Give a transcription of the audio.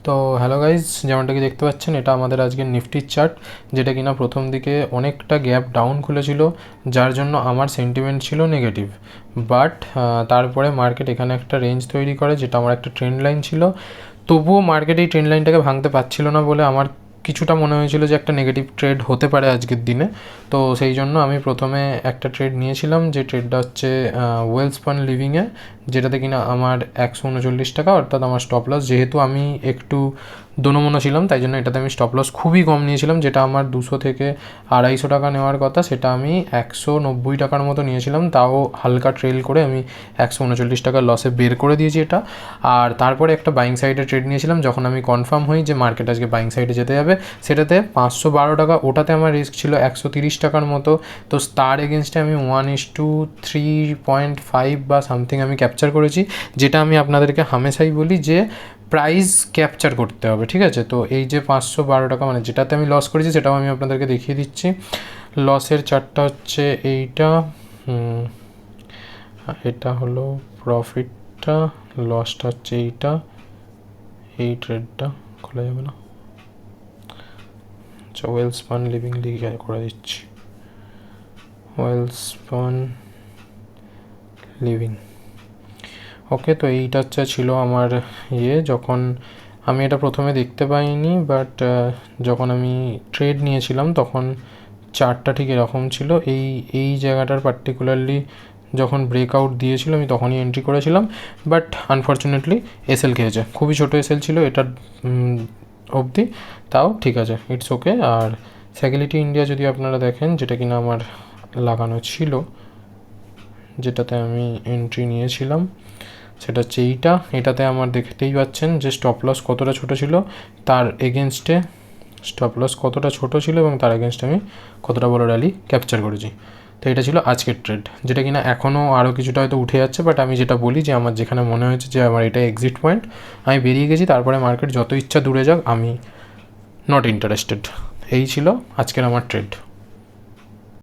তো hello guys, যেমনটা কি দেখতে পাচ্ছেন এটা আমাদের আজকের নিফটির চার্ট, যেটা কিনা প্রথম দিকে অনেকটা গ্যাপ ডাউন খুলেছিল, যার জন্য আমার সেন্টিমেন্ট ছিল নেগেটিভ। বাট তারপরে মার্কেট এখানে একটা রেঞ্জ তৈরি করে, যেটা আমার একটা ট্রেন্ড লাইন ছিল। তবুও মার্কেট এই ট্রেন্ড লাইনটাকে ভাঙতে পারছিল না বলে আমার কিছুটা মনে হয়েছিল যে একটা নেগেটিভ ট্রেড হতে পারে আজকের দিনে। তো সেই জন্য আমি প্রথমে একটা ট্রেড নিয়েছিলাম, যে ট্রেডটা হচ্ছে ওয়েলস্পান লিভিংয়ে, যেটাতে কিনা আমার 139 টাকা, অর্থাৎ আমার স্টপ লস, যেহেতু আমি একটু দোনোমোনো ছিলাম তাই জন্য এটাতে আমি স্টপ লস খুবই কম নিয়েছিলাম। যেটা আমার 200 থেকে 250 টাকা নেওয়ার কথা, সেটা আমি 190 টাকার মতো নিয়েছিলাম। তাও হালকা ট্রেল করে আমি 139 টাকার লসে বের করে দিয়েছি এটা। আর তারপরে একটা বাইং সাইডে ট্রেড নিয়েছিলাম, যখন আমি কনফার্ম হই যে মার্কেট আজকে বাইং সাইডে যেতে যাবে, সেটাতে 512 টাকা, ওটাতে আমার রিস্ক ছিল 130 টাকার মতো। তো তার এগেনস্টে আমি 1:3.5 বা সামথিং আমি ক্যাপচার করেছি, যেটা আমি আপনাদেরকে হামেশাই বলি যে প্রাইস ক্যাপচার করতে হবে, ঠিক আছে। তো এই যে 512 টাকা মানে যেটাতে আমি লস করেছি, সেটাও আমি আপনাদেরকে দেখিয়ে দিচ্ছি। লসের চার্টটা হচ্ছে এইটা, এটা হলো প্রফিটটা, লসটা হচ্ছে এইটা, এই ট্রেডটা খোলা যাবে না, আচ্ছা ওয়েলস্পান লিভিং লিগে করে দিচ্ছি, ওয়েলস্পান লিভিং। ওকে, তো এইটা হচ্ছে ছিল আমার যখন আমি এটা প্রথমে দেখতে পাইনি, বাট যখন আমি ট্রেড নিয়েছিলাম তখন চার্টটা ঠিক এরকম ছিল। এই জায়গাটার পার্টিকুলারলি যখন ব্রেকআউট দিয়েছিল আমি তখনই এন্ট্রি করেছিলাম, বাট আনফর্চুনেটলি এসএল খেয়েছে, খুবই ছোটো এসএল ছিল এটার অবধি, তাও ঠিক আছে, ইটস ওকে। আর স্যাগিলিটি ইন্ডিয়া যদি আপনারা দেখেন, যেটা কিনা আমার লাগানো ছিল, যেটাতে আমি এন্ট্রি নিয়েছিলাম, সেটা হচ্ছে এটাতে আমার দেখতেই পাচ্ছেন যে স্টপ লস কতটা ছোটো ছিল, তার এগেনস্টে স্টপ লস কতটা ছোটো ছিল এবং তার এগেনস্টে আমি কতটা বড় র্যালি ক্যাপচার করেছি। তো এটা ছিল আজকের ট্রেড, যেটা কিনা এখনও আরও কিছুটা হয়তো উঠে যাচ্ছে, বাট আমি যেটা বলি যে আমার যেখানে মনে হয়েছে যে আমার এটা এক্সিট পয়েন্ট, আমি বেরিয়ে গেছি। তারপরে মার্কেট যত ইচ্ছা দূরে যাক, আমি নট ইন্টারেস্টেড। এই ছিল আজকের আমার ট্রেড।